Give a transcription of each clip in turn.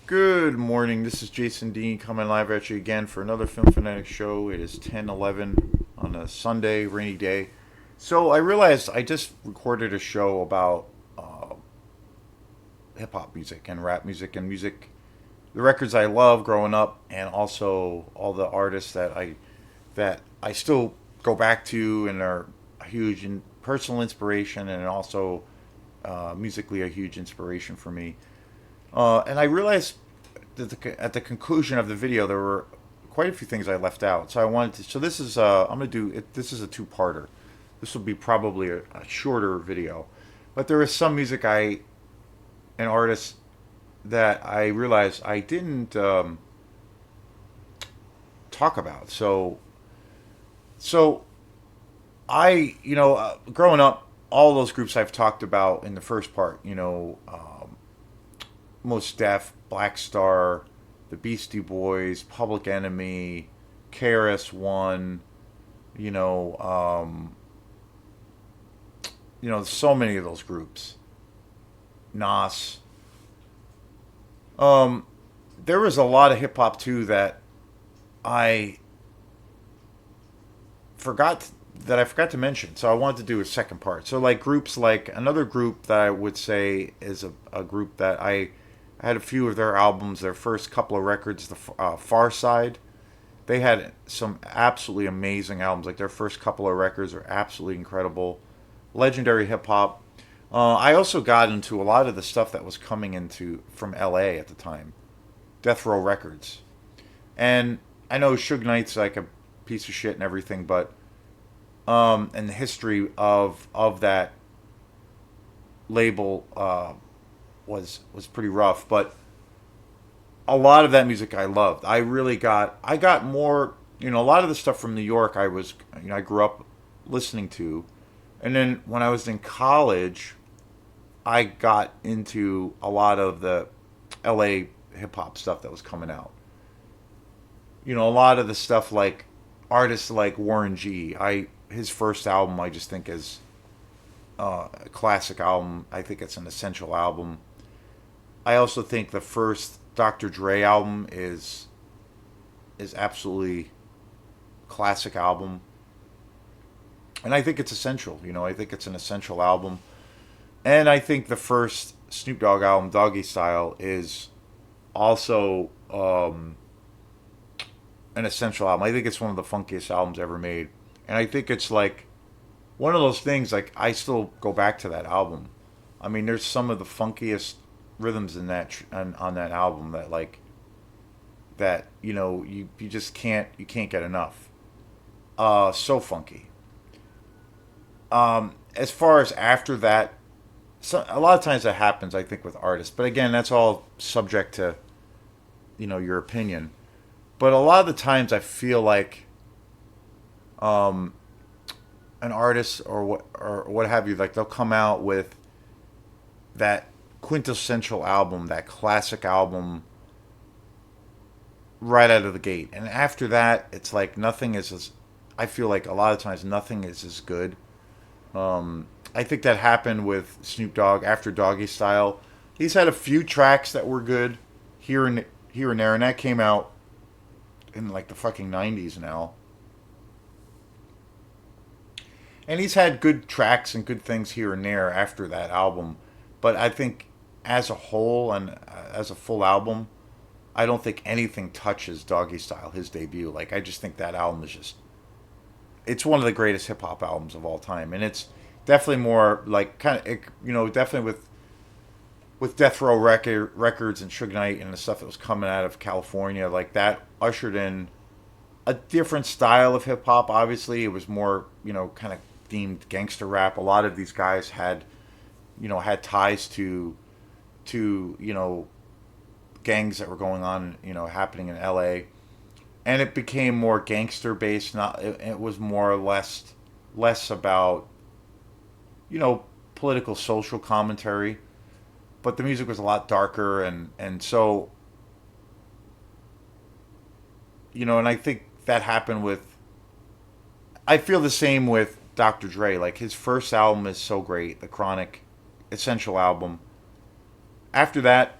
Good morning. This is Jason Dean coming live at you again for another Film Fanatic show. It is 10:11 on a Sunday, rainy day. So I realized I just recorded a show about hip hop music and rap music and music, the records I love growing up, and also all the artists that I still go back to and are a huge personal inspiration, and also musically a huge inspiration for me. And I realized that at the conclusion of the video, there were quite a few things I left out. So I wanted to. So this is I'm gonna do it. This is a two-parter. This will be probably a shorter video, but there is some music and artists that I realized I didn't talk about. So growing up, all those groups I've talked about in the first part, Most Def, Black Star, the Beastie Boys, Public Enemy, KRS-One, you know, um, so many of those groups. Nas. Um, there was a lot of hip hop too I forgot I forgot to mention. So I wanted to do a second part. So like groups like another group that I would say is a group that I had a few of their albums, their first couple of records, the Far Side. They had some absolutely amazing albums. Like their first couple of records are absolutely incredible, legendary hip hop. I also got into a lot of the stuff that was coming into from L.A. at the time, Death Row Records, and I know Suge Knight's like a piece of shit and everything, but and the history of that label was pretty rough, but a lot of that music I loved. I got more, a lot of the stuff from New York I grew up listening to. And then when I was in college, I got into a lot of the LA hip hop stuff that was coming out. A lot of the stuff like artists like Warren G. I His first album I just think is a classic album. I think it's an essential album. I also think the first Dr. Dre album is absolutely classic album, and I think it's essential. I think it's an essential album, and I think the first Snoop Dogg album, Doggy Style, is also an essential album. I think it's one of the funkiest albums ever made, and I think it's like one of those things. Like I still go back to that album. I mean, there's some of the funkiest rhythms in on that album that you just can't get enough. So funky. As far as after that, a lot of times that happens, I think, with artists. But again, that's all subject to your opinion. But a lot of the times, I feel like um, an artist or what have you, like they'll come out with that quintessential album, that classic album, right out of the gate. And after that, it's like nothing is as. I feel like a lot of times nothing is as good. I think that happened with Snoop Dogg after Doggy Style. He's had a few tracks that were good here and there, and that came out in like the fucking 90s now. And he's had good tracks and good things here and there after that album, but I think as a whole and as a full album, I don't think anything touches Doggy Style, his debut. Like I just think that album is just it's one of the greatest hip hop albums of all time, and it's definitely more like definitely with Death Row Records and Suge Knight and the stuff that was coming out of California, like that ushered in a different style of hip hop. Obviously, it was more kind of themed gangster rap. A lot of these guys had ties to gangs that were going on, happening in L.A. And it became more gangster based. Not it was more or less about political social commentary, but the music was a lot darker, and so and I think that happened with. I feel the same with Dr. Dre. Like his first album is so great, the Chronic, essential album. After that,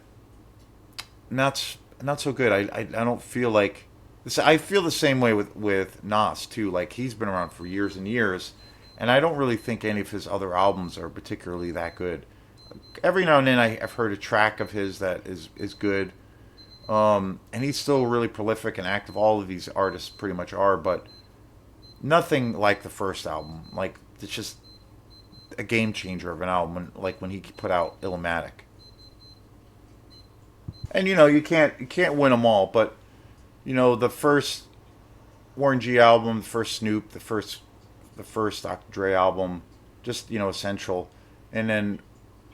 not so good. I don't feel like this. I feel the same way with Nas too. Like he's been around for years and years, and I don't really think any of his other albums are particularly that good. Every now and then I've heard a track of his that is good. And he's still really prolific and active. All of these artists pretty much are, but nothing like the first album. Like it's just a game changer of an album. Like when he put out Illmatic. And you can't win them all, but the first Warren G album, the first Snoop, the first Dr. Dre album, just essential, and then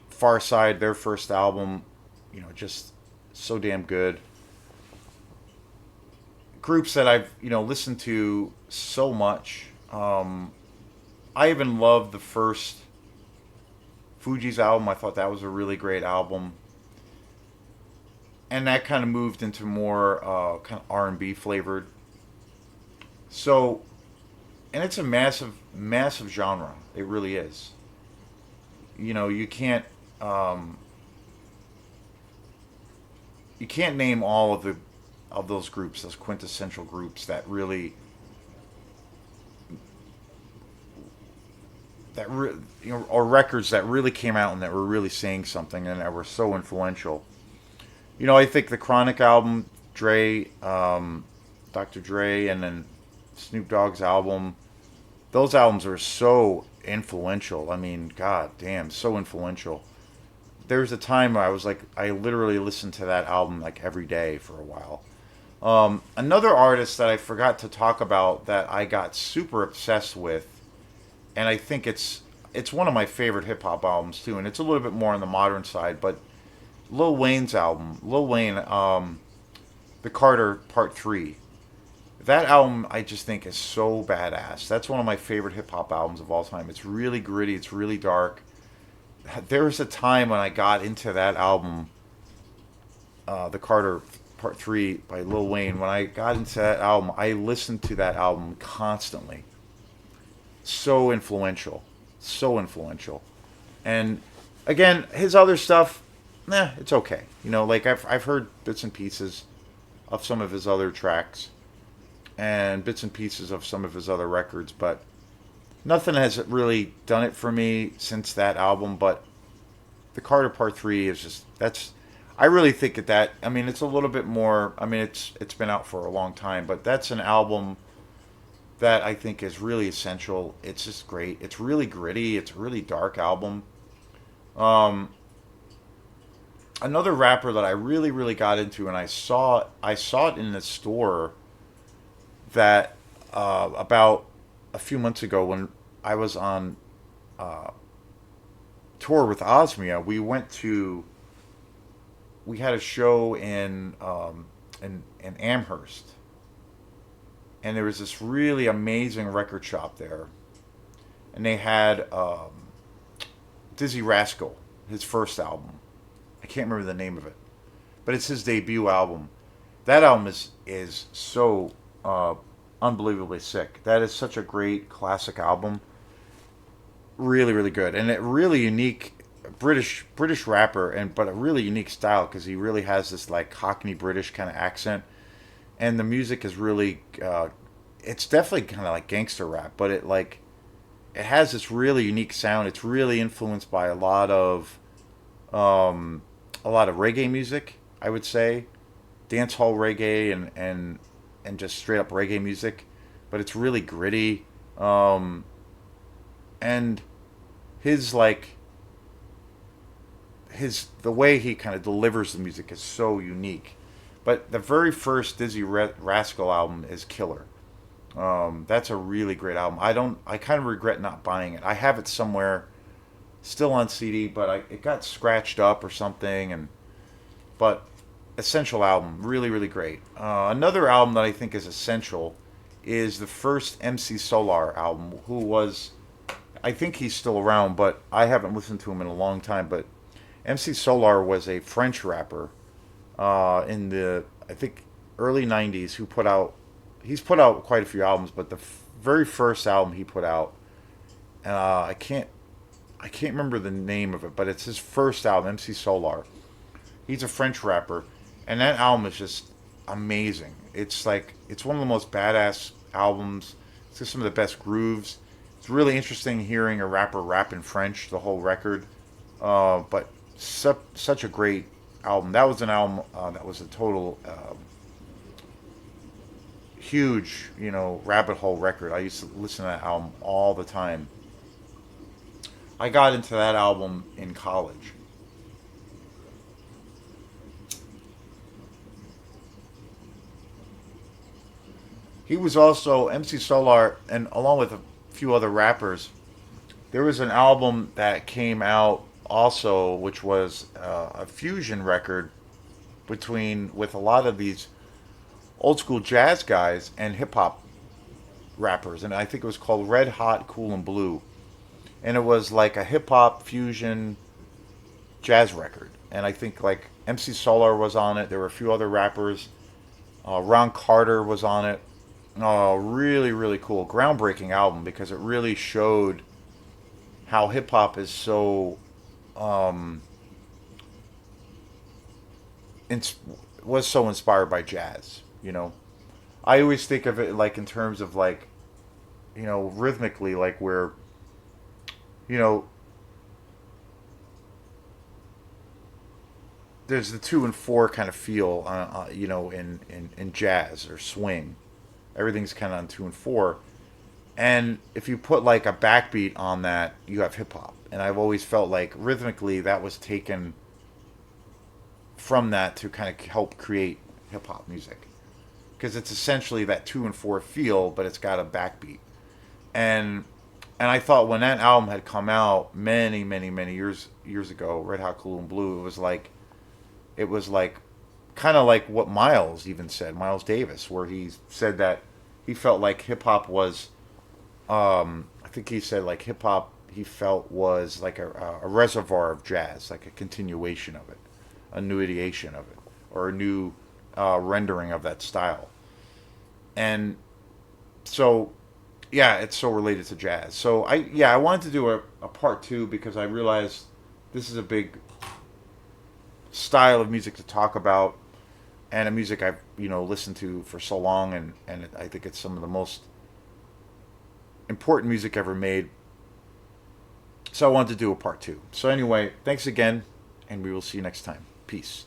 Far Side, their first album, just so damn good. Groups that I've listened to so much. I even loved the first Fuji's album. I thought that was a really great album, and that kind of moved into more kind of R&B flavored. So, and it's a massive, massive genre. It really is. You um, can't name all of those groups, those quintessential groups that really or records that really came out and that were really saying something and that were so influential. I think the Chronic album, Dre, Dr. Dre, and then Snoop Dogg's album, those albums are so influential. I mean, god damn, so influential. There was a time where I literally listened to that album like every day for a while. Another artist that I forgot to talk about that I got super obsessed with, and I think it's one of my favorite hip hop albums too, and it's a little bit more on the modern side, but Lil Wayne's album, Lil Wayne, The Carter Part 3. That album I just think is so badass. That's one of my favorite hip hop albums of all time. It's really gritty, it's really dark. There was a time when I got into that album, The Carter Part 3 by Lil Wayne. When I got into that album, I listened to that album constantly. So influential. So influential. And again, his other stuff, it's okay. Like I've heard bits and pieces of some of his other tracks and bits and pieces of some of his other records, but nothing has really done it for me since that album. But the Carter Part 3 is just, that's, I really think that I mean, it's a little bit more, I mean, it's been out for a long time, but that's an album that I think is really essential. It's just great. It's really gritty. It's a really dark album. Um, Another rapper that I really really got into, and I saw it in the store that about a few months ago when I was on uh, tour with Osmia. We had a show in Amherst, and there was this really amazing record shop there, and they had Dizzy Rascal, his first album. I can't remember the name of it, but it's his debut album. That album is so unbelievably sick. That is such a great classic album. Really, really good, and it really unique British rapper, and but a really unique style because he really has this like Cockney British kind of accent, and the music is really it's definitely kind of like gangster rap, but it has this really unique sound. It's really influenced by um, a lot of reggae music, I would say, dance hall reggae and just straight up reggae music, but it's really gritty. And his like his the way he kind of delivers the music is so unique. But the very first Rascal album is killer. That's a really great album. I kind of regret not buying it. I have it somewhere, still on CD, but it got scratched up or something. But essential album, really really great. Another album that I think is essential is the first MC Solar album, who was, I think he's still around, but I haven't listened to him in a long time. But MC Solar was a French rapper in the, I think, early '90s, who he's put out quite a few albums, but the very first album he put out, uh, I can't I can't remember the name of it, but it's his first album, MC Solar. He's a French rapper, And that album is just amazing. It's like it's one of the most badass albums. It's got some of the best grooves. It's really interesting hearing a rapper rap in French the whole record. But such a great album. That was an album that was a total huge, rabbit hole record. I used to listen to that album all the time. I got into that album in college. He was also MC Solar, and along with a few other rappers, there was an album that came out also, which was a fusion record between with a lot of these old school jazz guys and hip hop rappers, and I think it was called Red Hot Cool and Blue, and it was like a hip hop fusion jazz record, and I think like MC Solar was on it. There were a few other rappers. Ron Carter was on it. Oh, really, really cool, groundbreaking album because it really showed how hip hop is so um, ins- was so inspired by jazz. I always think of it like in terms of like rhythmically, like where you know there's the 2 and 4 kind of feel, in jazz or swing. Everything's kind of on 2 and 4, and if you put like a backbeat on that, you have hip hop. And I've always felt like rhythmically that was taken from that to kind of help create hip hop music because it's essentially that 2 and 4 feel, but it's got a backbeat. And I thought when that album had come out many, many, many years ago, Red Hot Cool and Blue, it was like kind of like what Miles even said, Miles Davis, where he said that he felt like hip hop was, I think he said like hip hop he felt was like a reservoir of jazz, like a continuation of it, a new ideation of it, or a new rendering of that style. And so, yeah, it's so related to jazz. So I wanted to do a part two because I realized this is a big style of music to talk about and a music I've listened to for so long, and I think it's some of the most important music ever made. So I wanted to do a part two. So anyway, thanks again, and we will see you next time. Peace.